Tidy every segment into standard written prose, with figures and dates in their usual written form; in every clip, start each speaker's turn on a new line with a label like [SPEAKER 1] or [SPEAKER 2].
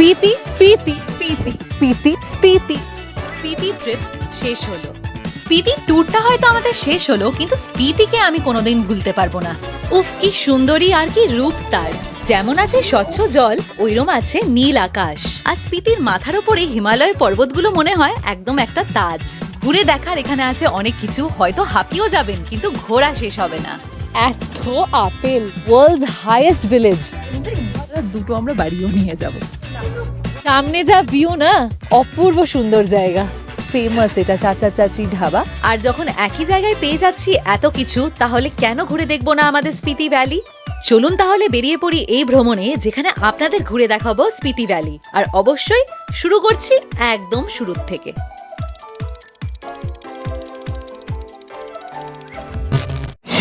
[SPEAKER 1] Spiti Spiti Spiti Spiti Spiti Spiti trip শেষ হলো। স্পিতি ট্যুরটা হয়তো আমাদের শেষ হলো, কিন্তু স্পিতিকে আমি কোনোদিন ভুলতে পারবো না। উফ, কি সুন্দরী আর কি রূপ তার! যেমন আছে স্বচ্ছ জল, ওইরকম আছে নীল আকাশ। আর স্পিতির মাথার উপরে হিমালয় পর্বতগুলো মনে হয় একদম একটা তাজ। ঘুরে দেখার এখানে আছে অনেক কিছু, হয়তো হাঁপিয়েও যাবেন, কিন্তু ঘোরা শেষ হবে না। এত আপেল, ওয়ার্ল্ডস হাইয়েস্ট ভিলেজ, দুটো আমরা বাড়িও নিয়ে যাব। সামনে যা ভিউ না, অপূর্ব সুন্দর জায়গা। ফেমাস এটা চাচা চাচি ধাবা। আর যখন একই জায়গায় পেয়ে যাচ্ছি এত কিছু, তাহলে কেন ঘুরে দেখবো না আমাদের স্পিতি ভ্যালি? চলুন তাহলে বেরিয়ে পড়ি এই ভ্রমণে, যেখানে আপনাদের ঘুরে দেখাবো স্পিতি ভ্যালি। আর অবশ্যই শুরু করছি একদম শুরুর থেকে।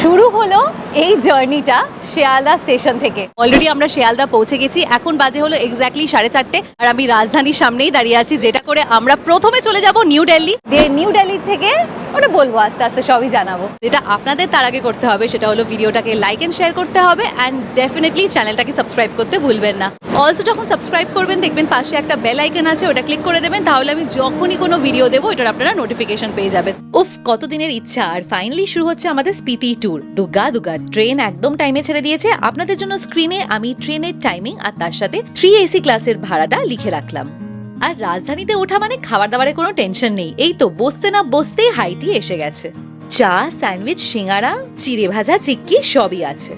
[SPEAKER 1] শুরু হলো এই জার্নিটা শিয়ালদা স্টেশন থেকে। অলরেডি আমরা শিয়ালদা পৌঁছে গেছি। এখন বাজে হলো এক্স্যাক্টলি 4:30, আর আমি রাজধানীর সামনেই দাঁড়িয়ে আছি, যেটা করে আমরা প্রথমে চলে যাব নিউ দিল্লি। নিউ দিল্লি থেকে ওটা বলবো আস্তে আস্তে, সবই জানাবো। যেটা আপনাদের তার আগে করতে হবে সেটা হলো ভিডিওটাকে লাইক এন্ড শেয়ার করতে হবে, অ্যান্ড ডেফিনেটলি চ্যানেলটাকে সাবস্ক্রাইব করতে ভুলবেন না। অলসো যখন সাবস্ক্রাইব করবেন দেখবেন পাশে একটা বেল আইকন আছে, ওটা ক্লিক করে দেবেন, তাহলে আমি যখনই কোনো ভিডিও দেবো এটার আপনারা নোটিফিকেশন পেয়ে যাবেন। উফ, কতদিনের ইচ্ছা, আর ফাইনালি শুরু হচ্ছে আমাদের স্পিতি ট্যুর। দুগা দুগা ট্রেন একদম টাইমে ছেড়ে দিয়েছে। আপনাদের জন্য স্ক্রিনে আমি ট্রেনের টাইমিং আর তার সাথে 3 AC ক্লাসের ভাড়াটা লিখে রাখলাম। আর রাজধানীতে ওঠা মানে খাবার দাবারের কোনো টেনশন নেই। এই তো বসতে না বসতেই হাইটি এসে গেছে। চা, স্যান্ডউইচ, সিঙ্গারা, চিড়ে ভাজা, চিক্কি সবই আছে।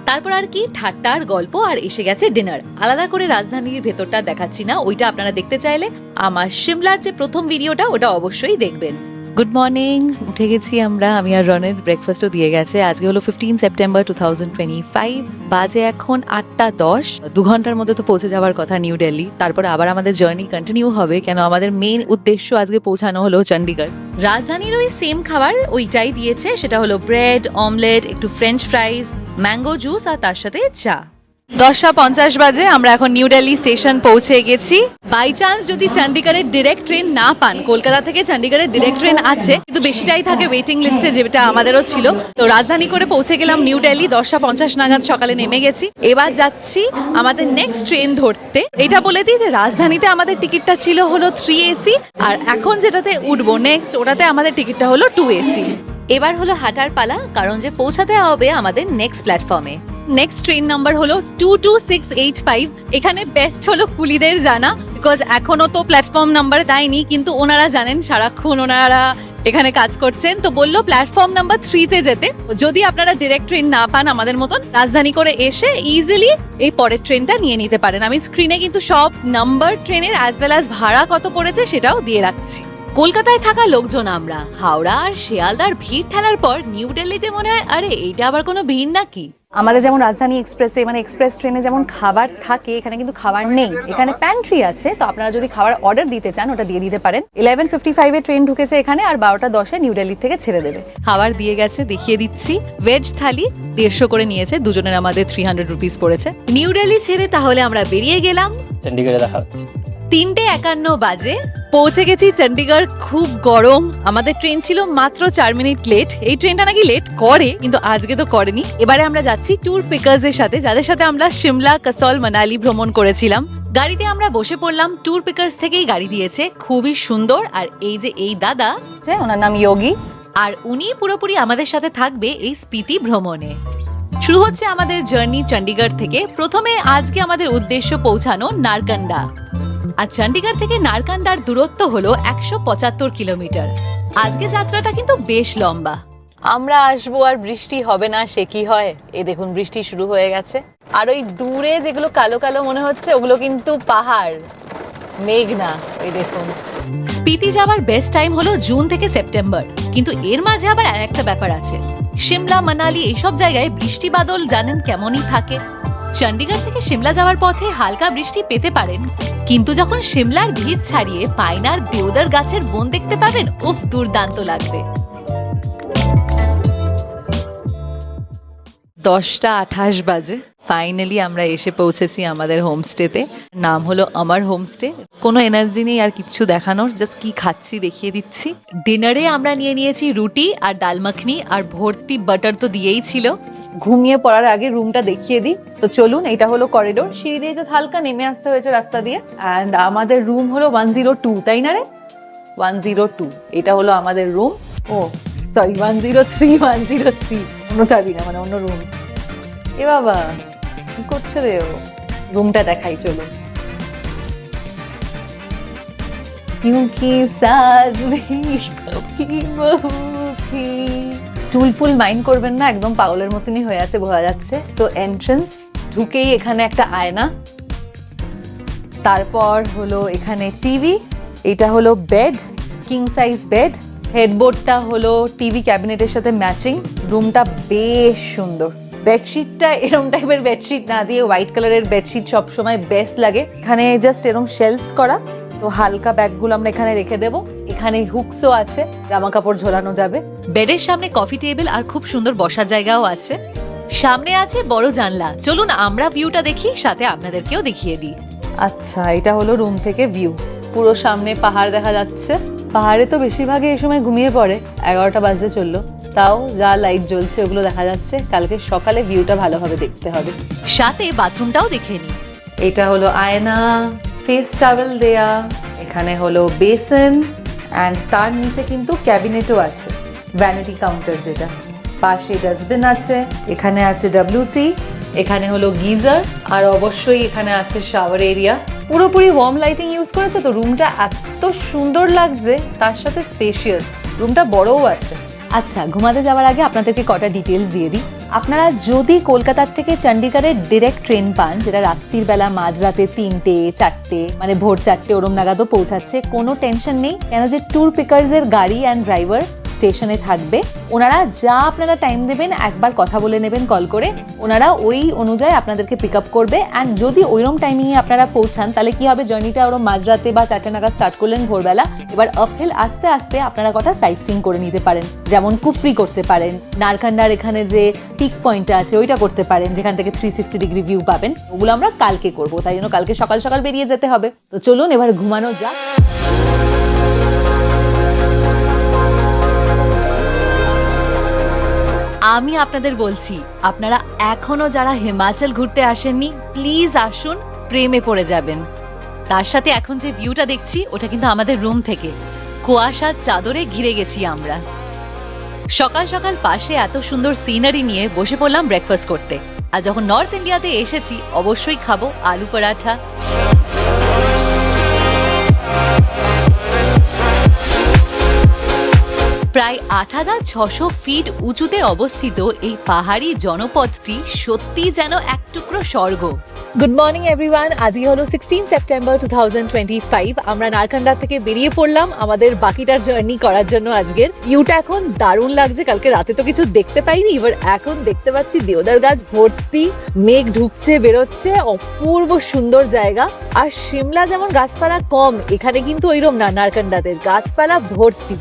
[SPEAKER 1] তারপর আর কি ঠাট্টা আর গল্প, আর এসে গেছে ডিনার। আলাদা করে রাজধানীর ভেতরটা দেখাচ্ছি না, ওইটা আপনারা দেখতে চাইলে আমার সিমলার যে প্রথম ভিডিওটা ওটা অবশ্যই দেখবেন। গুড মর্নিং, উঠে গেছি আমরা। আমি আর রনিত ব্রেকফাস্টও দিয়ে গেছে। আজকে হলো 15 সেপ্টেম্বর 2025। বাজে এখন 8:10। 2 ঘন্টার মধ্যে তো পৌঁছে যাওয়ার কথা নিউ দিল্লি। তারপর আবার আমাদের জার্নি কন্টিনিউ হবে, কেন আমাদের মেইন উদ্দেশ্য আজকে পৌঁছানো হলো চণ্ডীগড়। রাজধানীর ওই সেম খাবার ওইটাই দিয়েছে, সেটা হলো ব্রেড, অমলেট, একটু ফ্রেঞ্চ ফ্রাইজ, ম্যাঙ্গো জুস আর তার সাথে চা। 10:50 বাজে, আমরা এখন নিউ দিল্লি স্টেশন পৌঁছে গেছি। বাই চান্স যদি চণ্ডীগড়ের ডিরেক্ট ট্রেন না পান, কলকাতা থেকে চণ্ডীগড়ের ডিরেক্ট ট্রেন আছে, কিন্তু বেশিটাই থাকে ওয়েটিং লিস্টে, যেটা আমাদেরও ছিল। তো রাজধানী করে পৌঁছে গেলাম নিউ দিল্লি। 10:50 নাগাদ সকালে নেমে গেছি। এবার যাচ্ছি আমাদের নেক্সট ট্রেন ধরতে। এটা বলে দিই যে রাজধানীতে আমাদের টিকিটটা ছিল হলো 3 AC, আর এখন যেটাতে উঠবো নেক্সট, ওটাতে আমাদের টিকিটটা হলো 2 AC। এবার হলো হাঁটার পালা, কারণ যে পৌঁছাতে হবে আমাদের নেক্সট প্ল্যাটফর্মে। নেক্সট ট্রেন নাম্বার হলো 22685। এখানে বেস্ট হলো কুলিদের জানা, বিকজ এখনো তো প্ল্যাটফর্ম নাম্বার দেয়নি, কিন্তু ওনারা জানেন, সারাক্ষণ ওনারা এখানে কাজ করছেন। তো বললো প্ল্যাটফর্ম নাম্বার 3-তে যেতে। যদি আপনারা ডিরেক্ট ট্রেন না পান আমাদের মতন, রাজধানী করে এসে ইজিলি এই পরের ট্রেনটা নিয়ে নিতে পারেন। আমি স্ক্রিনে কিন্তু সব নাম্বার ট্রেনের অ্যাজ ওয়েল অ্যাজ ভাড়া কত পড়েছে সেটাও দিয়ে রাখছি। কলকাতায় থাকা লোকজন আমরা হাওড়া আর শিয়ালদার ভিড় ঠেলার পর নিউ দিল্লিতে মনে হয় আরে এইটা আবার কোনো ভিড় নাকি। আমাদের যেমন রাজধানী এক্সপ্রেসে মানে এক্সপ্রেস ট্রেনে যেমন খাবার থাকে, এখানে কিন্তু খাবার নেই। এখানে প্যান্ট্রি আছে, তো আপনারা যদি খাবার অর্ডার দিতে চান ওটা দিয়ে দিতে পারেন। 11:55 ট্রেন ঢুকেছে এখানে, আর 12:10 নিউ দিল্লি থেকে ছেড়ে দেবে। খাবার দিয়ে গেছে, দেখিয়ে দিচ্ছি। ভেজ থালি 150 করে নিয়েছে, দুজনের আমাদের 300 রুপিস পড়েছে। নিউ দিল্লি ছেড়ে তাহলে আমরা বেরিয়ে গেলাম।
[SPEAKER 2] চণ্ডীগড়ে দেখা হচ্ছে।
[SPEAKER 1] 3:51 বাজে পৌঁছে গেছি চণ্ডীগড়। খুব গরম। আমাদের ট্রেন ছিল মাত্র 4 মিনিট লেট। এই ট্রেনটা নাকি লেট করে, কিন্তু আজকে তো করেনি। এবারে আমরা যাচ্ছি ট্যুর পিকার্স এর সাথে, যাদের সাথে আমরা সিমলা, কাসল, মানালি ভ্রমণ করেছিলাম। গাড়িতে আমরা বসে পড়লাম। ট্যুর পিকার্স থেকেই গাড়ি দিয়েছে, খুবই সুন্দর। আর এই যে এই দাদা, ওনার নাম যোগী, আর উনি পুরোপুরি আমাদের সাথে থাকবে এই স্পিতি ভ্রমণে। শুরু হচ্ছে আমাদের জার্নি চণ্ডীগড় থেকে। প্রথমে আজকে আমাদের উদ্দেশ্য পৌঁছানো নারকান্ডা। আর চণ্ডীগড় থেকে নারকান্ডার দূরত্ব হলো 175 কিলোমিটার। আজকে যাত্রাটা কিন্তু বেশ লম্বা। আমরা আসবো আর বৃষ্টি হবে না, সে কি হয়? এই দেখুন বৃষ্টি শুরু হয়ে গেছে। আর ওই দূরে যেগুলো কালো কালো মনে হচ্ছে ওগুলো কিন্তু পাহাড়, মেঘ না। ওই দেখুন। স্পিতি যাওয়ার বেস্ট টাইম হলো জুন থেকে সেপ্টেম্বর, কিন্তু এর মাঝে আবার আরেকটা ব্যাপার আছে। সিমলা, মানালি এইসব জায়গায় বৃষ্টি বাদল জানেন কেমনই থাকে। চণ্ডীগড় থেকে সিমলা যাওয়ার পথে হালকা বৃষ্টি পেতে পারেন, কিন্তু যখন সিমলার ভিড় ছাড়িয়ে পাইনার দেওদার গাছের বন দেখতে পাবেন, উফ, দুর্দান্ত লাগবে। 10:28 বাজে। ফাইনালি আমরা এসে পৌঁছেছি আমাদের হোমস্টেতে। নাম হলো আমার হোমস্টে। কোনো এনার্জি নেই আর কিচ্ছু দেখানোর, জাস্ট কি খাচ্ছি দেখিয়ে দিচ্ছি। ডিনারে আমরা নিয়ে নিয়েছি রুটি আর ডাল মাখনি, আর ভর্তি বাটার তো দিয়েই ছিল। ঘুমিয়ে পড়ার আগে রুমটা দেখিয়ে দিই। তো চলুন, এটা হলো করিডোর, সিঁড়ি দিয়ে জাস্ট হালকা নেমে আসতে হয়েছে রাস্তা দিয়ে। অ্যান্ড আমাদের রুম হলো 102, তাই না রে? 102, এটা হলো আমাদের রুম। ও সরি, 103 অন্য চাবি না, মানে অন্য রুম। এ বাবা কি করছে রে ও? রুমটা দেখাই চলো। क्योंकि साज भी कभी बहू थी। চুল ফুল মাইন্ড করবেন না, একদম পাগলের মতনই হয়ে আছে, বোঝা যাচ্ছে। সো এন্ট্রান্স, ঢুকেই এখানে একটা আয়না, তারপর হলো এখানে টিভি, এটা হলো বেড, কিং সাইজ বেড। হেডবোর্ডটা হলো টিভি ক্যাবিনেটের সাথে ম্যাচিং। রুমটা বেশ সুন্দর। বেডশিটটা এরকম টাইপের বেডশিট না দিয়ে হোয়াইট কালারের বেডশিট সবসময় বেস্ট লাগে। এখানে জাস্ট এরকম শেলফস করা, তো হালকা ব্যাগগুলো আমরা এখানে রেখে দেবো। এখানে হুকসও আছে, জামা কাপড় ঝোলানো যাবে। বেডের সামনে কফি টেবিল আর খুব সুন্দর বসার জায়গাও আছে। সামনে আছে বড় জানলা। চলুন আমরা ভিউটা দেখি, সাথে আপনাদেরকেও দেখিয়ে দিই। আচ্ছা, এটা হলো রুম থেকে ভিউ। পুরো সামনে পাহাড় দেখা যাচ্ছে। পাহাড়ে তো বেশিরভাগই এই সময় ঘুমিয়ে পড়ে, 11টা বাজতে চললো, তাও যা লাইট জ্বলছে ওগুলো দেখা যাচ্ছে। কালকে সকালে ভিউটা ভালোভাবে দেখতে হবে। সাথে বাথরুমটাও দেখে নিই। এটা হলো আয়না, ফেস টাওয়েল দেয়া, এখানে হলো বেসিন, অ্যান্ড তার নিচে কিন্তু ক্যাবিনেটও আছে, ভ্যানিটি কাউন্টার যেটা। পাশে ডাস্টবিন আছে, এখানে আছে WC, এখানে হলো গিজার, আর অবশ্যই এখানে আছে শাওয়ার এরিয়া। পুরোপুরি ওয়ার্ম লাইটিং ইউজ করেছে, তো রুমটা এত সুন্দর লাগছে, তার সাথে স্পেশিয়াস। রুমটা বড়ও আছে। আচ্ছা, ঘুমাতে যাওয়ার আগে আপনাদেরকে কটা ডিটেলস দিয়ে দিই। আপনারা যদি কলকাতার থেকে চণ্ডীগড়ের ডিরেক্ট ট্রেন পান, যেটা রাত্রির বেলা মাঝরাতে 3টে 4টে মানে ভোর 4টে ওরম নাগাদও পৌঁছাচ্ছে, কোনো টেনশন নেই, কেন যে ট্যুর পিকার্সের গাড়ি অ্যান্ড ড্রাইভার স্টেশনে থাকবে। ওনারা যা আপনারা টাইম দেবেন একবার কথা বলে নেবেন কল করে, ওনারা ওই অনুযায়ী আপনাদেরকে পিক আপ করবে। অ্যান্ড যদি ওইরকম টাইমিংয়ে আপনারা পৌঁছান, তাহলে কি হবে, জার্নিটা ওরম মাঝরাতে বা 4টে নাগাদ স্টার্ট করলেন ভোরবেলা, এবার আপহিল আস্তে আস্তে আপনারা কটা সাইট সিইং করে নিতে পারেন। যেমন কুফরি করতে পারেন, নারকান্ডার এখানে যে পিক পয়েন্টটা আছে ওইটা করতে পারেন, যেখান থেকে 360 ডিগ্রি ভিউ পাবেন। ওগুলো আমরা কালকে করবো, তাই জন্য কালকে সকাল সকাল বেরিয়ে যেতে হবে। তো চলুন এবার ঘুমানো যাক। আমি আপনাদের বলছি, আপনারা এখনো যারা হিমাচল ঘুরতে আসেননি, প্লিজ আসুন, প্রেমে পড়ে যাবেন। তার সাথে এখন যে ভিউটা দেখছি ওটা কিন্তু আমাদের রুম থেকে, কুয়াশার চাদরে ঘিরে গেছি আমরা। সকাল সকাল পাশে এত সুন্দর সিনারি নিয়ে বসে পড়লাম ব্রেকফাস্ট করতে। আর যখন নর্থ ইন্ডিয়াতে এসেছি অবশ্যই খাবো আলু পরাঠা। প্রায় 8600 ফিট উঁচুতে অবস্থিত এই পাহাড়ি জনপদটি সত্যি যেন এক টুকরো স্বর্গ। গুড মর্নিং এভরিওয়ান, আজকে হলো 16 সেপ্টেম্বর 2025। আমরা নারকান্ডা থেকে বেরিয়ে পড়লাম আমাদের বাকিটা জার্নি করার জন্য। আজকের ভিউটা এখন দারুণ লাগছে, কালকে রাতে তো কিছু দেখতে পাইনি, এবার এখন দেখতে পাচ্ছি দেওদার গাছ ভর্তি, মেঘ ঢুকছে বেরোচ্ছে, অপূর্ব সুন্দর জায়গা। আর সিমলা যেমন গাছপালা কম, এখানে কিন্তু ওইরকম না, নারকান্ডাতে গাছপালা ভর্তি।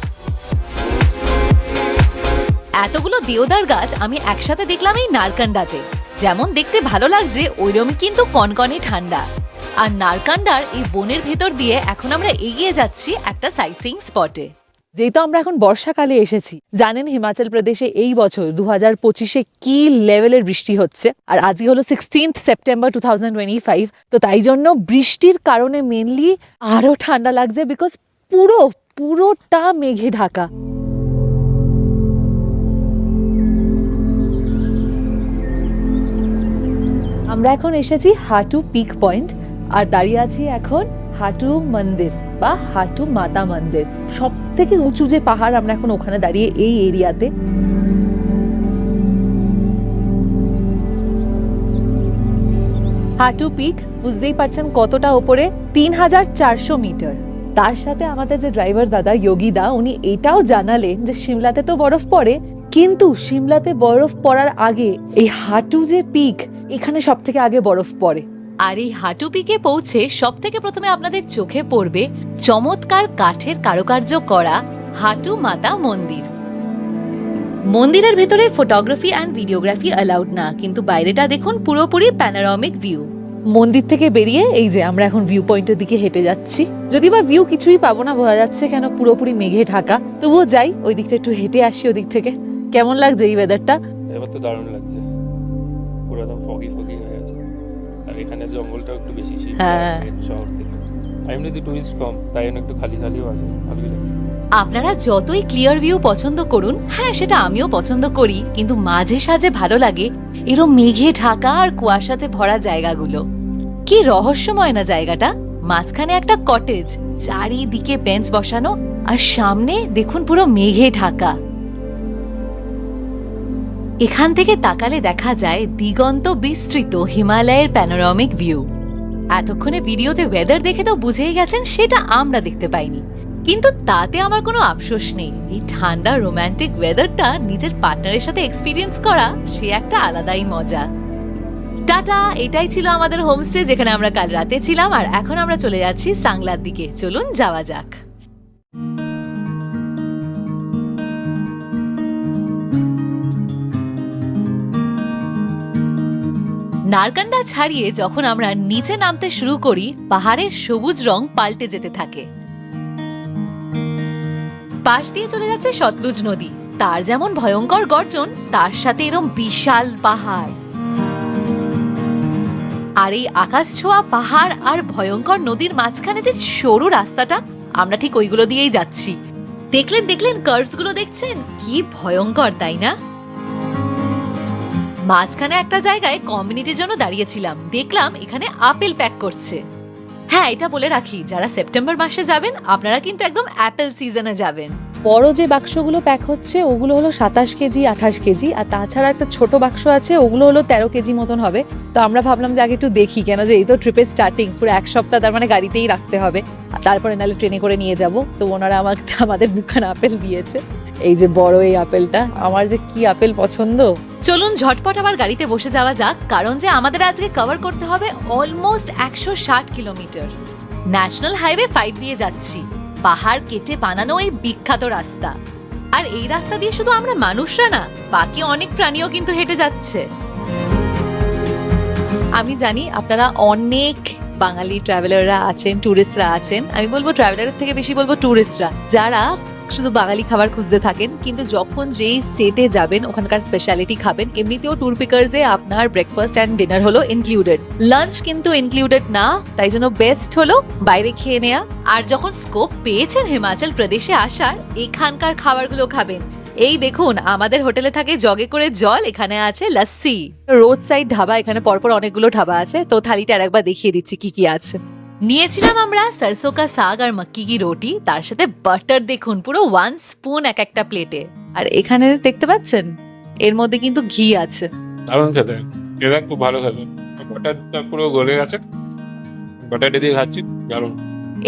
[SPEAKER 1] এতগুলো দেওদার গাছ আমি একসাথে দেখলাম এই নারকান্ডাতে। যেমন দেখতে ভালো লাগছে, ওইরকমই কিন্তু কনকনে ঠান্ডা। আর নারকান্ডার এই বনের ভেতর দিয়ে এখন আমরা এগিয়ে যাচ্ছি একটা সাইট সিইং স্পটে। যেহেতু আমরা এখন বর্ষাকালে এসেছি, জানেন হিমাচল প্রদেশে এই বছর 2025-এ কি লেভেলের বৃষ্টি হচ্ছে। আর আজকে হলো 16 সেপ্টেম্বর 2025, তো তাই জন্য বৃষ্টির কারণে মেনলি আরো ঠান্ডা লাগছে, বিকজ পুরোটা মেঘে ঢাকা। আমরা এখন এসেছি হাটু পিক পয়েন্ট, আর দাঁড়িয়ে আছি এখন হাটু মন্দির বা হাটু মাতা মন্দির। সব থেকে উঁচু যে পাহাড়, আমরা এখন ওখানে দাঁড়িয়ে এই এরিয়াতে। হাটু পিক বুঝতেই পারছেন কতটা ওপরে, 3400 মিটার। তার সাথে আমাদের যে ড্রাইভার দাদা যোগী দা, উনি এটাও জানালেন যে সিমলাতে তো বরফ পড়ে, কিন্তু সিমলাতে বরফ পড়ার আগে এই হাটু যে পিক, এখানে সব থেকে আগে বরফ পড়ে। আর এই হাটু পিকে পৌঁছে সব থেকে প্রথমে আপনাদের চোখে পড়বে চমৎকার কাঠের কারুকার্য করা হাটু মাতা মন্দির। মন্দিরের ভেতরে ফটোগ্রাফি অ্যান্ড ভিডিওগ্রাফি অ্যালাউড না, কিন্তু বাইরেটা দেখুন পুরোপুরি প্যানোরামিক ভিউ। মন্দির থেকে বেরিয়ে এই যে আমরা এখন ভিউ পয়েন্টের দিকে হেঁটে যাচ্ছি। যদি বা ভিউ কিছুই পাবো না বোঝা যাচ্ছে, কেন পুরোপুরি মেঘে ঢাকা, তবুও যাই ওই দিকটা একটু হেঁটে আসি ওদিক থেকে। কেমন লাগছে এই ওয়েদারটা?
[SPEAKER 2] এবার তো দারুণ লাগছে, পুরো একদম ফগি ফগি হয়ে আছে। আর এখানে জঙ্গলটাও একটু বেশি শহর থেকে। এমনিতে টুরিস্ট কম, তাই জন্য একটু খালি খালিও আছে, ভালোই লাগছে।
[SPEAKER 1] আপনারা যতই ক্লিয়ার ভিউ পছন্দ করুন, হ্যাঁ সেটা আমিও পছন্দ করি, কিন্তু মাঝে সাঝে ভালো লাগে এরম মেঘে ঢাকা আর কুয়াশাতে ভরা জায়গাগুলো। কি রহস্যময় না জায়গাটা। মাঝখানে একটা কটেজ, চারিদিকে বেঞ্চ বসানো, আর সামনে দেখুন পুরো মেঘে ঢাকা। এখান থেকে তাকালে দেখা যায় দিগন্ত বিস্তৃত হিমালয়ের প্যানোরামিক ভিউ। এতক্ষণে ভিডিওতে ওয়েদার দেখে তো বুঝেই গেছেন সেটা আমরা দেখতে পাইনি, কিন্তু তাতে আমার কোনো আফসোস নেই। এই ঠান্ডা রোমান্টিক ওয়েদারটা নিজের পার্টনারের সাথে এক্সপিরিয়েন্স করা, সে একটা আলাদাই মজা। টাটা, এটাই ছিল আমাদের হোমস্টে যেখানে আমরা কাল রাতে ছিলাম, আর এখন আমরা চলে যাচ্ছি সাংলার দিকে। চলুন যাওয়া যাক। নারকান্ডা ছাড়িয়ে যখন আমরা নিচে নামতে শুরু করি, পাহাড়ের সবুজ রং পাল্টে যেতে থাকে। পাশ দিয়ে চলে যাচ্ছে সতলুজ নদী, তার যেমন ভয়ঙ্কর গর্জন, তার সাথে এরম বিশাল পাহাড়। আর এই আকাশ ছোঁয়া পাহাড় আর ভয়ঙ্কর নদীর মাঝখানে যে সরু রাস্তাটা, আমরা ঠিক ওইগুলো দিয়েই যাচ্ছি। দেখলেন কার্ভস গুলো দেখছেন, কি ভয়ঙ্কর তাই না? মাঝখানে একটা জায়গায় কমিউনিটির জন্য দাঁড়িয়েছিলাম, দেখলাম এখানে আপেল প্যাক করছে। হ্যাঁ, এটা বলে রাখি, যারা সেপ্টেম্বর মাসে যাবেন আপনারা কিন্তু একদম অ্যাপেল সিজনে যাবেন। বড় যে বাক্সগুলো প্যাক হচ্ছে ওগুলো হলো 27 কেজি 28 কেজি, আর তাছাড়া একটা ছোট বাক্স আছে ওগুলো হলো 13 কেজি মতন হবে। তো আমরা ভাবলাম যে আগে একটু দেখি, কেন যে এই তো ট্রিপের স্টার্টিং, পুরো এক সপ্তাহ তার মানে গাড়িতেই রাখতে হবে, আর তারপরে নাহলে ট্রেনে করে নিয়ে যাব। তো ওনারা আমাদের দুখানা আপেল দিয়েছে। এই যে বড় এই আপেলটা, আমার যে কি আপেল পছন্দ। চলুন ঝটপট আবার গাড়িতে বসে যাওয়া যাক, কারণ যে আমাদের আজকে কভার করতে হবে অলমোস্ট 160 কিলোমিটার। ন্যাশনাল হাইওয়ে 5 দিয়ে যাচ্ছি, পাহাড় কেটে বানানো এই বিখ্যাত রাস্তা। আর এই রাস্তা দিয়ে শুধু আমরা মানুষরা না, বাকি অনেক প্রাণীও কিন্তু হেঁটে যাচ্ছে। আমি জানি আপনারা অনেক বাঙালি ট্রাভেলাররা আছেন, ট্যুরিস্টরা আছেন। আমি বলবো ট্রাভেলারের থেকে বেশি বলবো ট্যুরিস্টরা, যারা শুধু বাঙালি খাবার খুঁজতে থাকেন, কিন্তু যখন যেই স্টেটে যাবেন ওখানকার স্পেশালিটি খাবেন। এমনিতেও ট্যুর পিকার্সে আপনার ব্রেকফাস্ট অ্যান্ড ডিনার হলো ইনক্লুডেড, লাঞ্চ কিন্তু ইনক্লুডেড না, তাই জন্য বেস্ট হলো বাইরে খেয়ে নেওয়া। আর যখন স্কোপ পেয়েছেন হিমাচল প্রদেশে আসার, এখানকার খাবারগুলো খাবেন। এই দেখুন, আমাদের হোটেলে থাকে জগে করে জল, এখানে আছে লস্যি। রোড সাইড ধাবা, এখানে পরপর অনেকগুলো ধাবা আছে, তো থালিটা আরেকবার দেখিয়ে দিচ্ছি কি কি আছে। নিয়েছিলাম আমরা সরসো কা শাক আর মাক্কি কি রুটি, তার সাথে বাটার দেখুন পুরো 1 স্পুন এক একটা প্লেটে। আর এখানে দেখতে পাচ্ছেন এর মধ্যে কিন্তু ঘি আছে।
[SPEAKER 2] দারুণ খেতে, এটা খুব ভালো খেতে। বাটারটা পুরো গলে গেছে, বাটারটা দিয়ে খাচ্ছি, দারুণ।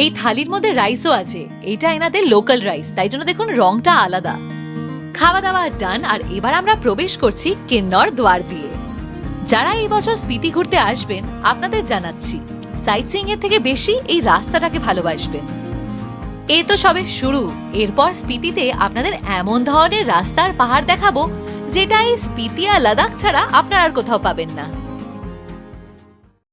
[SPEAKER 1] এই থালির মধ্যে রাইসও আছে, এটা এনাদের লোকাল রাইস, তাই জন্য দেখুন রংটা আলাদা। খাওয়া দাওয়া ডান, আর এবার আমরা প্রবেশ করছি কিন্নর দ্বার দিয়ে। যারা এই বছর স্পিতি ঘুরতে আসবেন, আপনাদের জানাচ্ছি সাইট সিইং এর থেকে বেশি এই রাস্তাটাকে ভালোবাসবেন। এই তো সবে শুরু, এরপর স্পিতিতে আপনাদের এমন ধরনের রাস্তার পাহাড় দেখাবো যেটা এই স্পিতি আর লাদাখ ছাড়া আপনারা আর কোথাও পাবেন না।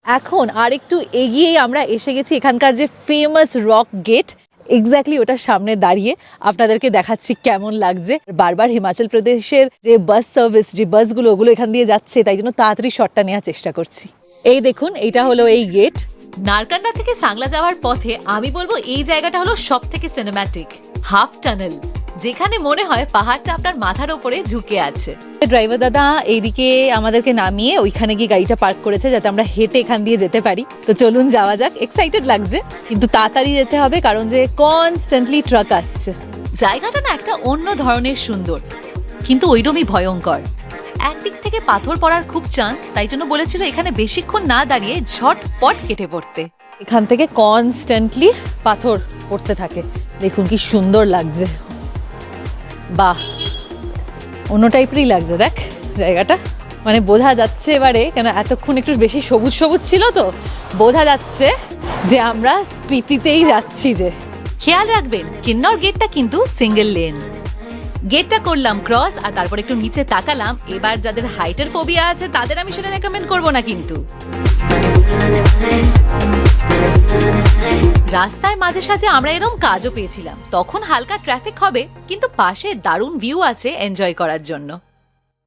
[SPEAKER 1] এখন আর একটু এগিয়ে আমরা এসে গেছি এখানকার যে ফেমাস রক গেট, এক্স্যাক্টলি ওটার সামনে দাঁড়িয়ে আপনাদেরকে দেখাচ্ছি কেমন লাগছে। বারবার হিমাচল প্রদেশের যে বাস সার্ভিস, যে বাসগুলো ওগুলো এখান দিয়ে যাচ্ছে, তাই জন্য তাড়াতাড়ি শটটা নেওয়ার চেষ্টা করছি। এই দেখুন, এটা হলো এই গেট। নারকান্ডা থেকে সাংলা যাওয়ার পথে আমি বলবো এই জায়গাটা হলো সব থেকে সিনেম্যাটিক। হাফ টানেল, যেখানে মনে হয় পাহাড়টা আপনার মাথার উপরে ঝুঁকে আছে। ড্রাইভার দাদা এইদিকে আমাদেরকে নামিয়ে ওইখানে গিয়ে গাড়িটা পার্ক করেছে যাতে আমরা হেঁটে এখান দিয়ে যেতে পারি। তো চলুন যাওয়া যাক। এক্সাইটেড লাগছে, কিন্তু তাড়াতাড়ি যেতে হবে কারণ যে কনস্ট্যান্টলি ট্রাক আসছে। জায়গাটা না একটা অন্য ধরনের সুন্দর, কিন্তু ওইরকমই ভয়ঙ্কর। একদিক থেকে পাথর পড়ার খুব চান্স, তাই জন্য বলেছিল এখানে বেশিক্ষণ না দাঁড়িয়ে ঝটপট কেটে পড়তে। এখান থেকে কনস্ট্যান্টলি পাথর পড়তে থাকে, দেখুন কি সুন্দর লাগছে। বাহ, অন্য টাইপেরই লাগছে দেখ জায়গাটা, মানে বোঝা যাচ্ছে এবারে, কেন এতক্ষণ একটু বেশি সবুজ সবুজ ছিল তো বোঝা যাচ্ছে যে আমরা স্পিতিতেই যাচ্ছি। যে খেয়াল রাখবেন কিন্নর গেটটা কিন্তু সিঙ্গেল লেন, গেটটা করলাম ক্রস আর তারপর একটু নিচে তাকালাম। এবার যাদের হাইটের ফোবিয়া আছে তাদের আমি সেটা রেকমেন্ড করবো না কিন্তু। রাস্তায় মাঝে সাঝে আমরা এরকম কাজও পেয়েছিলাম, তখন হালকা ট্রাফিক হবে কিন্তু পাশে দারুণ ভিউ আছে এনজয় করার জন্য।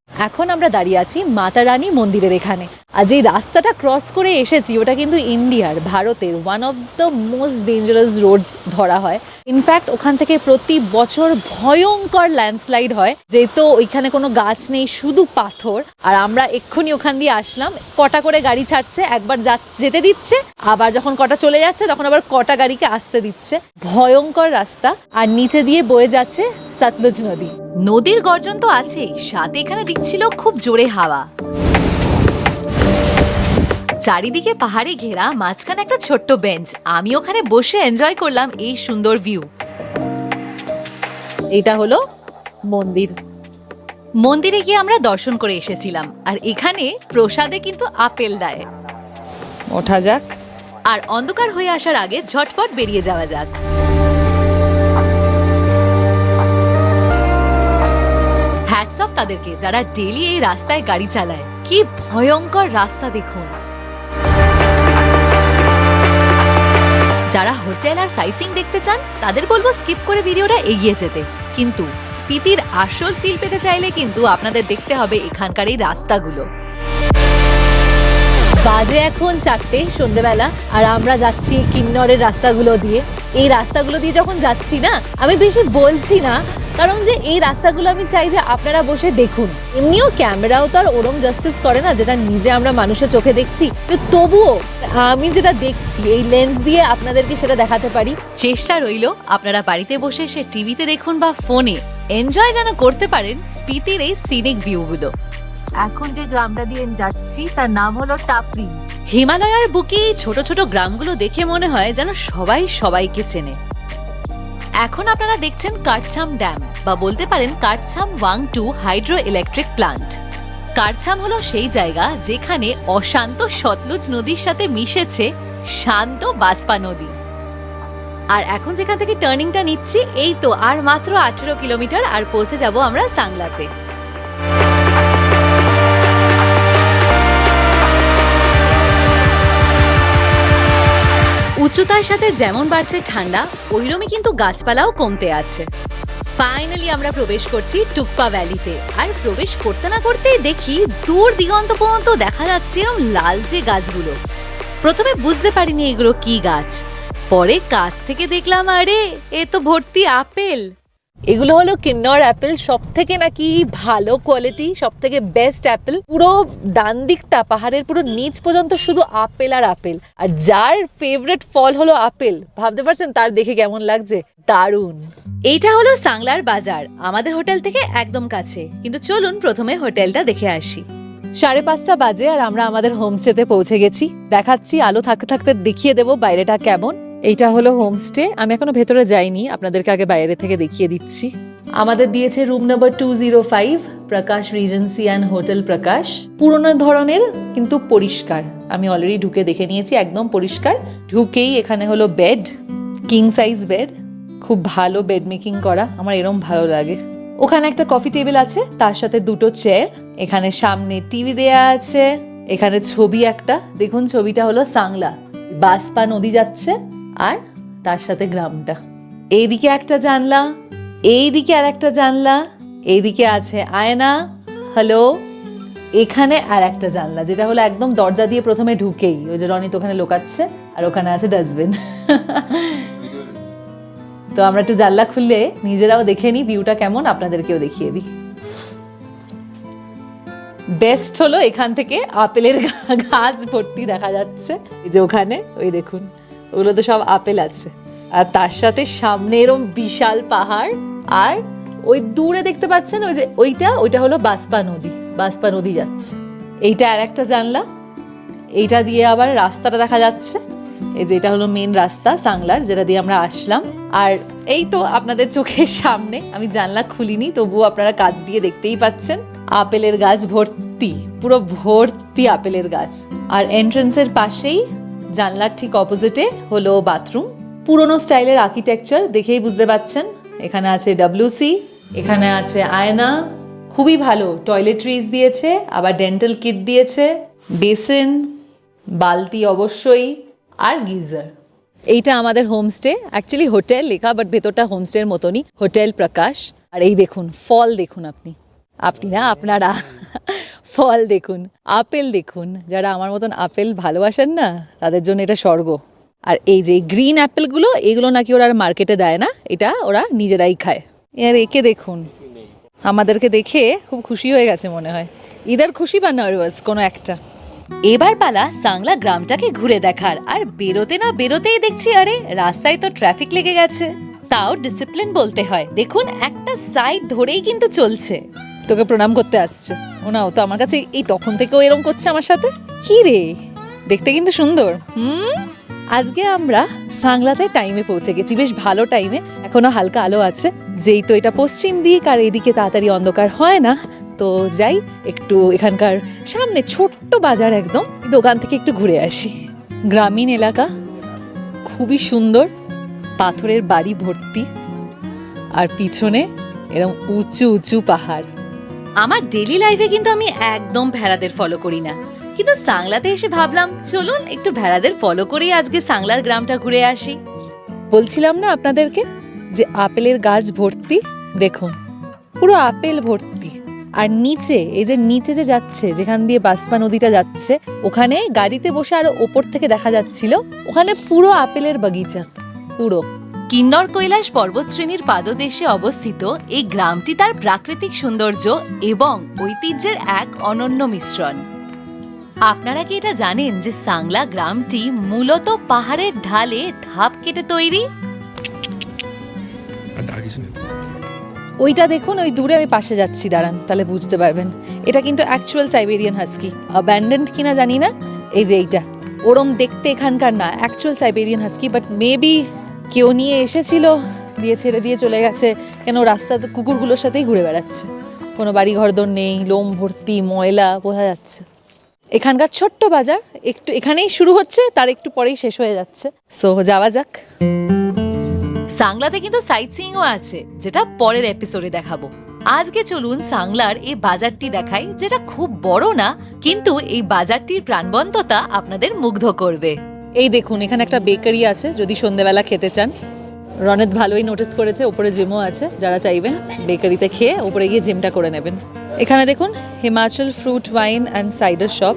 [SPEAKER 1] এখন আমরা দাঁড়িয়ে আছি মাতা রানী মন্দিরের এখানে, আর যে রাস্তাটা ক্রস করে এসেছি ওটা কিন্তু ইন্ডিয়ার, ভারতের one of the most dangerous roads ধরা হয়। ইনফ্যাক্ট ওখান থেকে প্রতি বছর ভয়ঙ্কর ল্যান্ডস্লাইড হয়, যেহেতু ওইখানে কোনো গাছ নেই, শুধু পাথর। আর আমরা এক্ষুনি ওখান দিয়ে আসলাম, কটা করে গাড়ি ছাড়ছে, একবার যেতে দিচ্ছে, আবার যখন কটা চলে যাচ্ছে তখন আবার কটা গাড়িকে আসতে দিচ্ছে। ভয়ঙ্কর রাস্তা, আর নিচে দিয়ে বয়ে যাচ্ছে সতলুজ নদী। নদীর গর্জন তো আছেই, সাথে এখানে দিচ্ছিল খুব জোরে হাওয়া। চারিদিকে পাহাড়ে ঘেরা, মাঝখানে একটা ছোট্ট বেঞ্চ, আমি ওখানে বসে এনজয় করলাম এই সুন্দর ভিউ। এটা হলো মন্দির। মন্দিরে গিয়ে আমরা দর্শন করে এসেছিলাম, আর এখানে প্রসাদে কিন্তু আপেল দেয়। ওঠা যাক, আর অন্ধকার হয়ে আসার আগে ঝটপট বেরিয়ে যাওয়া যাক। হ্যাটস অফ তাদেরকে যারা ডেইলি এই রাস্তায় গাড়ি চালায়। কি ভয়ঙ্কর রাস্তা দেখুন। যারা হোটেল আর সাইটসিং দেখতে চান তাদের বলবো স্কিপ করে ভিডিওটা এগিয়ে যেতে, কিন্তু স্পিতির আসল ফিল পেতে চাইলে কিন্তু আপনাদের দেখতে হবে এখানকার এই রাস্তাগুলো। বাজে এখন 4টে সন্ধ্যেবেলা, আর আমরা যাচ্ছি কিন্নরের রাস্তাগুলো দিয়ে। এই রাস্তাগুলো দিয়ে যখন যাচ্ছি না, আমি বেশি বলছি না, কারণ যে এই রাস্তাগুলো আমি চাই যে আপনারা বসে দেখুন। এমনিও ক্যামেরাও তো আর ওরম জাস্টিস করে না যেটা নিজে আমরা মানুষের চোখে দেখছি, তো তবুও আমি যেটা দেখছি এই লেন্স দিয়ে আপনাদেরকে সেটা দেখাতে পারি। চেষ্টা রইলো আপনারা বাড়িতে বসে সে টিভিতে দেখুন বা ফোনে এনজয় যেন করতে পারেন স্পিতির এই সিনিক ভিউগুলো। এখন যে গ্রামটা দিয়ে যাচ্ছি তার নাম হলো টাপরি। হিমালয়ের বুকে এই ছোট ছোট গ্রামগুলো দেখে মনে হয় যেন সবাই সবাইকে চেনে। এখন আপনারা দেখছেন কারছাম ড্যাম, বা বলতে পারেন কারছাম ওয়াং-2 হাইড্রো ইলেকট্রিক প্লান্ট। কারছাম হলো সেই জায়গা যেখানে অশান্ত সতলুজ নদীর সাথে মিশেছে শান্ত বাসপা নদী। আর এখন যেখান থেকে টার্নিংটা নিচ্ছি, এই তো আর মাত্র 18 কিলোমিটার, আর পৌঁছে যাব আমরা সাংলাতে। উচ্চতার সাথে যেমন বাড়ছে ঠান্ডা, ওইরকমই কিন্তু গাছপালাও কমতে আছে। ফাইনালি আমরা প্রবেশ করছি টুকপা ভ্যালিতে, আর প্রবেশ করতে না করতেই দেখি দূর দিগন্ত পর্যন্ত দেখা যাচ্ছে এরকম লালচে গাছগুলো। প্রথমে বুঝতে পারিনি এগুলো কি গাছ, পরে কাছ থেকে দেখলাম আরে এ তো ভর্তি আপেল। এগুলো হলো কিন্নর অ্যাপেল, সব থেকে নাকি ভালো কোয়ালিটি, সব থেকে বেস্ট অ্যাপেল। পুরো ডান দিকটা পাহাড়ের পুরো নিচ পর্যন্ত শুধু আপেল আর আপেল, আর যার ফেভারিট ফল হলো আপেল, ভাবতে পারছেন তার দেখে কেমন লাগছে, দারুণ। এইটা হলো সাংলার বাজার, আমাদের হোটেল থেকে একদম কাছে, কিন্তু চলুন প্রথমে হোটেলটা দেখে আসি। 5:30 বাজে আর আমরা আমাদের হোমস্টেতে পৌঁছে গেছি। দেখাচ্ছি, আলো থাকতে থাকতে দেখিয়ে দেবো বাইরেটা কেমন। এইটা হলো হোমস্টে, আমি এখনো ভেতরে যাইনি, আপনাদেরকে আগে বাইরে থেকে দেখিয়ে দিচ্ছি। আমাদের দিয়েছে room number 205, Prakash Regency and hotel Prakash. পুরনো ধরনের কিন্তু পরিষ্কার, আমি অলরেডি ঢুকে দেখে নিয়েছি, একদম পরিষ্কার। ঢুকেই এখানে হলো বেড, কিং সাইজ বেড, খুব ভালো বেড মেকিং করা, আমার এরম ভালো লাগে। ওখানে একটা কফি টেবিল আছে, তার সাথে 2টো চেয়ার, এখানে সামনে টিভি দেয়া আছে, এখানে ছবি একটা দেখুন, ছবিটা হলো সাংলা, বাসপা নদী যাচ্ছে আর তার সাথে গ্রামটা। এইদিকে একটা জানলা, এইদিকে আর একটা জানলা, এইদিকে আছে আয়না, হ্যালো, এখানে আর একটা জানলা, যেটা হলো একদম দরজা দিয়ে প্রথমে ঢুকেই ওই যে রনিত ওখানে লোকাচ্ছে, আর ওখানে আছে ডাস্টবিন। তো আমরা একটু জানলা খুললে নিজেরাও দেখে নিই ভিউটা কেমন, আপনাদেরকেও দেখিয়ে দিই। বেস্ট হলো এখান থেকে আপেলের গাছ ভর্তি দেখা যাচ্ছে, এই যে ওখানে ওই দেখুন, ওগুলো তো সব আপেল আছে, আর তার সাথে সামনে এরকম বিশাল পাহাড়, আর ওই দূরে দেখতে পাচ্ছেন ওই যে ওইটা হলো বাসপা নদী, বাসপা নদী যাচ্ছে। এইটা আর একটা জানলা, এইটা দিয়ে আবার রাস্তাটা দেখা যাচ্ছে, এই যে এটা হলো মেন রাস্তা সাংলার, যেটা দিয়ে আমরা আসলাম। আর এই তো আপনাদের চোখের সামনে, আমি জানলা খুলিনি তবুও আপনারা কাছ দিয়ে দেখতেই পাচ্ছেন, আপেলের গাছ ভর্তি, পুরো ভর্তি আপেলের গাছ। আর এন্ট্রান্সের পাশেই জানলার ঠিক অপোজিটে হলো বাথরুম। পুরনো স্টাইলের আর্কিটেকচার দেখেই বুঝতে পাচ্ছেন, এখানে আছে WC, এখানে আছে আয়না, খুবই ভালো, টয়লেট্রিজ দিয়েছে, আবার ডেন্টাল কিট দিয়েছে, বেসিন, বালতি অবশ্যই, আর গিজার। এইটা আমাদের হোমস্টে, অ্যাকচুয়ালি হোটেল লেখা বাট ভেতরটা হোমস্টের মতনই, হোটেল প্রকাশ। আর এই দেখুন ফল, দেখুন আপনি না আপনারা ফল দেখুন, আপেল দেখুন, যারা আমার মতন আপেল ভালোবাসেন না তাদের জন্য এটা স্বর্গ। আর এই যে গ্রিন অ্যাপেলগুলো, এগুলো নাকি ওরা আর মার্কেটে দেয় না, এটা ওরা নিজেরাই খায়। আর একে দেখুন, আমাদেরকে দেখে খুব খুশি হয়ে গেছে মনে হয়, ইদার খুশি বা নার্ভাস কোনো একটা। এবার পালা সাংলা গ্রামটাকে ঘুরে দেখার, আর বেরোতে না বেরোতেই দেখছি আরে রাস্তায় তো ট্রাফিক লেগে গেছে। তাও ডিসিপ্লিন বলতে হয়, দেখুন একটা সাইড ধরেই কিন্তু চলছে। তোকে প্রণাম করতে আসছে ওনা, ও তো আমার কাছে এই তখন থেকেও এরকম করছে আমার সাথে। কি রে, দেখতে কিন্তু সুন্দর। আজকে আমরা সাংলাতে টাইমে পৌঁছে গেছি, বেশ ভালো টাইমে, এখনো হালকা আলো আছে। যেই তো এটা পশ্চিম দিক আর এইদিকে তাড়াতাড়ি অন্ধকার হয় না, তো যাই একটু এখানকার সামনে ছোট্ট বাজার, একদম দোকান থেকে একটু ঘুরে আসি। গ্রামীণ এলাকা, খুবই সুন্দর, পাথরের বাড়ি ভর্তি, আর পিছনে এরকম উঁচু উঁচু পাহাড়। আমার ডেইলি লাইফে কিন্তু আমি একদম ভেড়াদের ফলো করি না, কিন্তু সাংলাতে এসে ভাবলাম চলুন একটু ভেড়াদের ফলো করেই আজকে সাংলার গ্রামটা ঘুরে আসি। বলছিলাম না আপনাদেরকে যে আপেলের গাছ ভর্তি, দেখুন পুরো আপেল ভর্তি। আর নিচে, এই যে নিচে যে যাচ্ছে, যেখান দিয়ে বাসপা নদীটা যাচ্ছে, ওখানে গাড়িতে বসে আরো ওপর থেকে দেখা যাচ্ছিল, ওখানে পুরো আপেলের বাগিচা পুরো। কিন্নর কৈলাস পর্বতশ্রেণীর পাদদেশে অবস্থিত এই গ্রামটি তার প্রাকৃতিক সৌন্দর্য এবং ঐতিহ্যের এক অনন্য মিশ্রণ। আপনারা কি এটা জানেন যে সাংলা গ্রামটি মূলত পাহাড়ের ঢালে ধাপ কেটে তৈরি? ওইটা দেখুন, ওই দূরে আমি পাশে যাচ্ছি, দাঁড়ান তাহলে বুঝতে পারবেন। এটা কিন্তু অ্যাকচুয়াল সাইবেরিয়ান হাস্কি, অ্যাবান্ডেন্ড কিনা জানি না। এই যে এইটা ওরম দেখতে এখানকার না, actual Siberian husky, but maybe কেউ নিয়ে এসেছিল, দিয়ে ছেড়ে দিয়ে চলে গেছে, কেন রাস্তাতে কুকুরগুলোর সাথেই ঘুরে বেড়াচ্ছে। কোনো বাড়ি ঘরদোর নেই, লোম ভর্তি, ময়লা বোঝা যাচ্ছে। এখানকার ছোট্ট বাজার একটু এখানেই শুরু হচ্ছে, তার একটু পরেই শেষ হয়ে যাচ্ছে। সো যাওয়া যাক। সাংলাতে কিন্তু সাইট সিইংও আছে, যেটা পরের এপিসোডে দেখাবো। আজকে চলুন সাংলার এই বাজারটি দেখাই, যেটা খুব বড় না, কিন্তু এই বাজারটির প্রাণবন্ততা আপনাদের মুগ্ধ করবে। এই দেখুন, এখানে একটা বেকারি আছে, যদি সন্ধ্যেবেলা খেতে চান। রনেত ভালোই নোটিস করেছে, ওপরে জিমও আছে, যারা চাইবেন বেকারিতে খেয়ে ওপরে গিয়ে জিমটা করে নেবেন। এখানে দেখুন Himachal fruit wine and cider shop.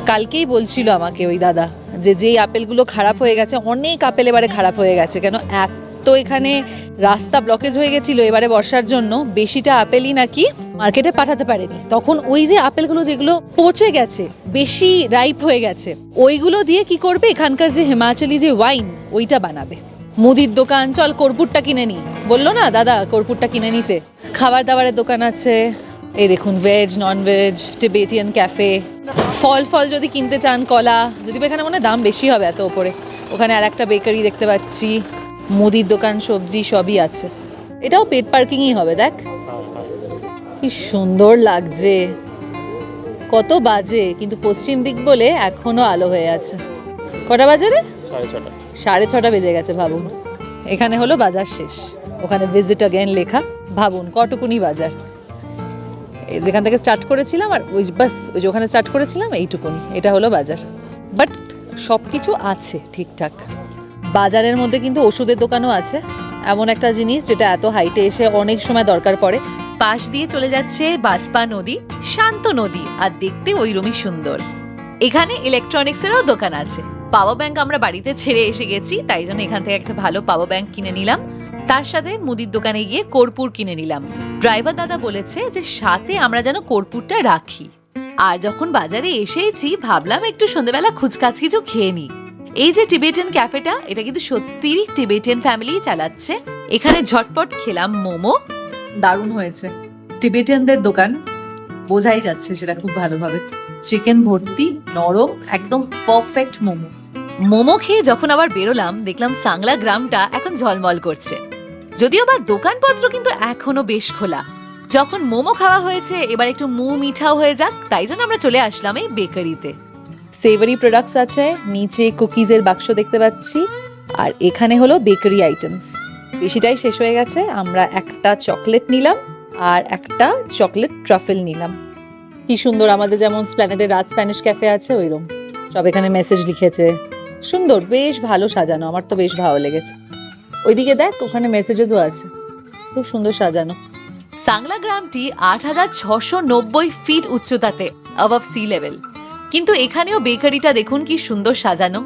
[SPEAKER 1] কালকেই বলছিল আমাকে ওই দাদা যে যেই আপেলগুলো খারাপ হয়ে গেছে, অনেক আপেল এবারে খারাপ হয়ে গেছে, কেন এত এখানে রাস্তা ব্লকেজ হয়ে গেছিল এবারে বর্ষার জন্য, বেশিটা আপেলই নাকি মার্কেটে পাঠাতে পারেনি। তখন ওই যে আপেলগুলো যেগুলো পচে গেছে, বেশি রাইপ হয়ে গেছে, ওইগুলো দিয়ে কি করবে, এখানকার যে হিমাচলি যে ওয়াইন ওইটা বানাবে। মুদির দোকান, চল কর্পূরটা কিনে নি, বললো না দাদা কর্পূরটা কিনে নিতে। খাবার দাবারের দোকান আছে, এই দেখুন veg non veg, Tibetan cafe. ফল যদি কিনতে চান, কলা, যদি এখানে মনে দাম বেশি হবে এত ওপরে। ওখানে আর একটা বেকারি দেখতে পাচ্ছি, মুদির দোকান, সবজি সবই আছে। এটাও পেট পার্কিংই হবে, দেখ কি সুন্দর লাগছে। কত বাজে, কিন্তু পশ্চিম দিক বলে এখনো আলো হয়ে আছে। কটা বাজে রে?
[SPEAKER 2] 6:30।
[SPEAKER 1] 6:30 বেজে গেছে, ভাবুন। এখানে হলো বাজার শেষ, ওখানে ভিজিট অ্যাগেন লেখা, ভাবুন কটুকুনি বাজার। যেখান থেকে স্টার্ট করেছিলাম আর ওই বাস ওই যে ওখানে স্টার্ট করেছিলাম, এইটুকুনি, এটা হলো বাজার। বাট সব কিছু আছে ঠিকঠাক। বাজারের মধ্যে কিন্তু ওষুধের দোকানও আছে, এমন একটা জিনিস যেটা এত হাইটে এসে অনেক সময় দরকার পড়ে। পাশ দিয়ে চলে যাচ্ছে বাসপা নদী, শান্ত নদী, আর দেখতে ওইরকমই সুন্দর। এখানে ইলেকট্রনিক্সেরও দোকান আছে। পাওয়ার ব্যাংক আমরা বাড়িতে ছেড়ে এসে গেছি, তাই জন্য এখান থেকে একটা ভালো পাওয়ার ব্যাংক কিনে নিলাম। তার সাথে মুদির দোকানে গিয়ে কর্পূর কিনে নিলাম। ড্রাইভার দাদা বলেছে যে সাথে আমরা যেন কর্পূরটা রাখি। আর যখন বাজারে এসেছি ভাবলাম একটু সন্ধ্যেবেলা খুচকাচ কিছু খেয়ে নিই। এই যে টিবেটিয়ান ক্যাফেটা, এটা কিন্তু সত্যিই টিবেটিয়ান ফ্যামিলি চালাচ্ছে। এখানে ঝটপট খেলাম মোমো, দারুণ হয়েছে। টিবেটিয়ানদের দোকান, বোঝাই যাচ্ছে সেটা খুব ভালোভাবে। চিকেন ভর্তি, নরম, একদম পারফেক্ট মোমো। মোমো খেয়ে যখন আবার বেরোলাম, দেখলাম সাংলা গ্রামটা এখন ঝলমল করছে, যদিও বা দোকানপত্র কিন্তু এখনো বেশ খোলা। যখন মোমো খাওয়া হয়েছে, এবার একটু মিঠাও হয়ে যাক, তাই জন্য আমরা চলে আসলাম এই বেকারিতে। সেভারি প্রোডাক্টস আছে, নিচে কুকিজের বাক্স দেখতে পাচ্ছি, আর এখানে হলো বেকারি আইটেমস। বেশিটাই শেষ হয়ে গেছে। আমরা একটা চকলেট নিলাম আর একটা চকলেট ট্রাফেল নিলাম। কি সুন্দর, আমাদের যেমন স্প্ল্যানেডে রাত স্প্যানিশ ক্যাফে আছে ওইরকম সব এখানে মেসেজ লিখেছে, সুন্দর, বেশ ভালো সাজানো, আমার তো বেশ ভালো লেগেছে। ওইদিকে দেখ, ওখানে মেসেজেসও আছে, খুব সুন্দর সাজানো। সাংলা গ্রামটি ৮৬৯০ ফিট উচ্চতাতে, অ্যাবভ সি লেভেল। কিন্তু এখানেও বেকারিটা দেখুন কি সুন্দর সাজানো।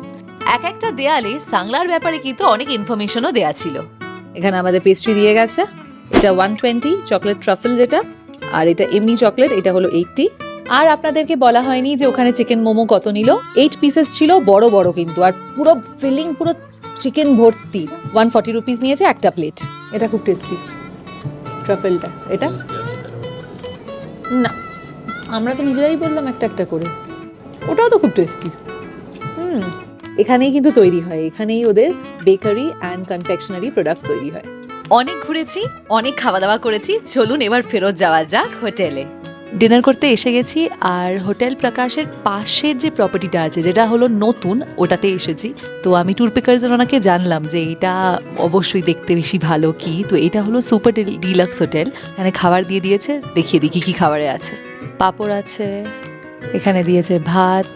[SPEAKER 1] এক একটা দেয়ালে সাংলার ব্যাপারে কিন্তু অনেক ইনফরমেশনও দেয়া ছিল। এখানে আমাদের পেস্ট্রি দিয়ে গেছে, এটা 120 চকলেট ট্রাফেল যেটা, আর এটা এমনি চকলেট, এটা হলো 80। আর আপনাদেরকে বলা হয়নি যে ওখানে চিকেন মোমো কত নিল। 8 পিসেস ছিল, বড় বড় কিন্তু, আর পুরো ফিলিং, পুরো চিকেন ভর্তি। 140 রুপিস নিয়েছে একটা প্লেট। এটা খুব টেস্টি ট্রাফেলটা। এটা না, আমরা তো নিজেরাই বললাম একটা একটা করে, ওটাও তো খুব টেস্টি। এখানেই কিন্তু তৈরি হয়, এখানেই ওদের বেকারি অ্যান্ড কনফেকশনারি প্রোডাক্টস তৈরি হয়। অনেক ঘুরেছি, অনেক খাওয়া দাওয়া করেছি, চলুন এবার ফেরত যাওয়া যাক হোটেলে। ডিনার করতে এসে গেছি, আর হোটেল প্রকাশের পাশের যে প্রপার্টিটা আছে যেটা হলো নতুন, ওটাতে এসেছি। তো আমি ট্যুর পিকারদের ওনাকে জানলাম যে এটা অবশ্যই দেখতে বেশি ভালো কি, তো এটা হলো সুপার ডিলাক্স হোটেল। এখানে খাবার দিয়ে দিয়েছে, দেখিয়ে দিই কি খাবারে আছে। পাঁপড় আছে, এখানে দিয়েছে ভাত,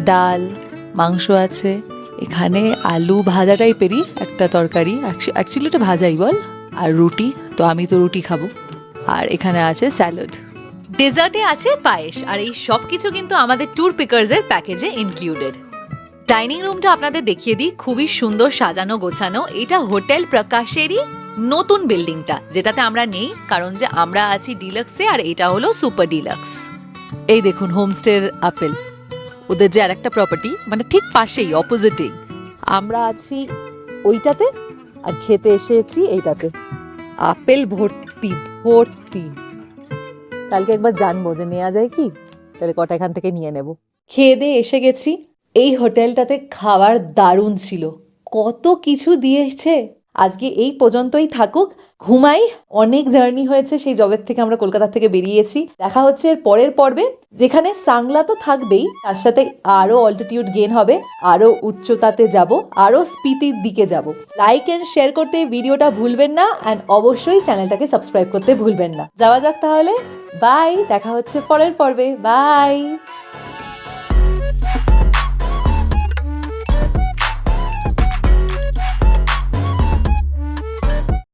[SPEAKER 1] ডাল, মাংস আছে, এখানে আলু ভাজা টাইপেরই একটা তরকারি, অ্যাকচুয়ালি এটা ভাজাই বল, আর রুটি, তো আমি তো রুটি খাবো। আর এখানে আছে স্যালাড, ডেজার্টে আছে পায়েস, আর এই সব কিছু কিন্তু আমাদের ট্যুর পিকারসের প্যাকেজে ইনক্লুডেড। ডাইনিং রুমটা আপনাদের দেখিয়ে দিই, খুবই সুন্দর সাজানো গোছানো। এটা হোটেল প্রকাশেরই নতুন বিল্ডিংটা, যেটাতে আমরা নেই, কারণ যে আমরা আছি ডিলাক্সে আর এটা হলো সুপার ডিলাক্স। এই দেখুন হোমস্টের আপেল, ওদের যে আরেকটা প্রপার্টি, মানে ঠিক পাশেই, অপোজিটেই। আমরা আছি ওইটাতে, আর খেতে এসেছি এইটাতে। আপেল ভর্তি ভর্তি। কালকে একবার জানবো যে নেওয়া যায় কি, তাহলে কটা এখান থেকে নিয়ে নেব। খেয়ে দিয়ে এসে গেছি। এই হোটেলটাতে খাবার দারুণ ছিল, কত কিছু দিয়েছে। আজকে এই পর্যন্তই থাকুক, ঘুমাই। অনেক জার্নি হয়েছে সেই জবের থেকে আমরা কলকাতা থেকে বেরিয়েছি। দেখা হচ্ছে এর পরের পর্বে, যেখানে সাংলা তো থাকবেই, তার সাথে আরো অল্টিটিউড গেইন হবে, আরো উচ্চতাতে যাব, আরো স্পিতির দিকে যাব। লাইক এন্ড শেয়ার করতে ভিডিওটা ভুলবেন না, অ্যান্ড অবশ্যই চ্যানেলটাকে সাবস্ক্রাইব করতে ভুলবেন না। যাওয়া যাক তাহলে, বাই, দেখা হচ্ছে পরের পর্বে, বাই।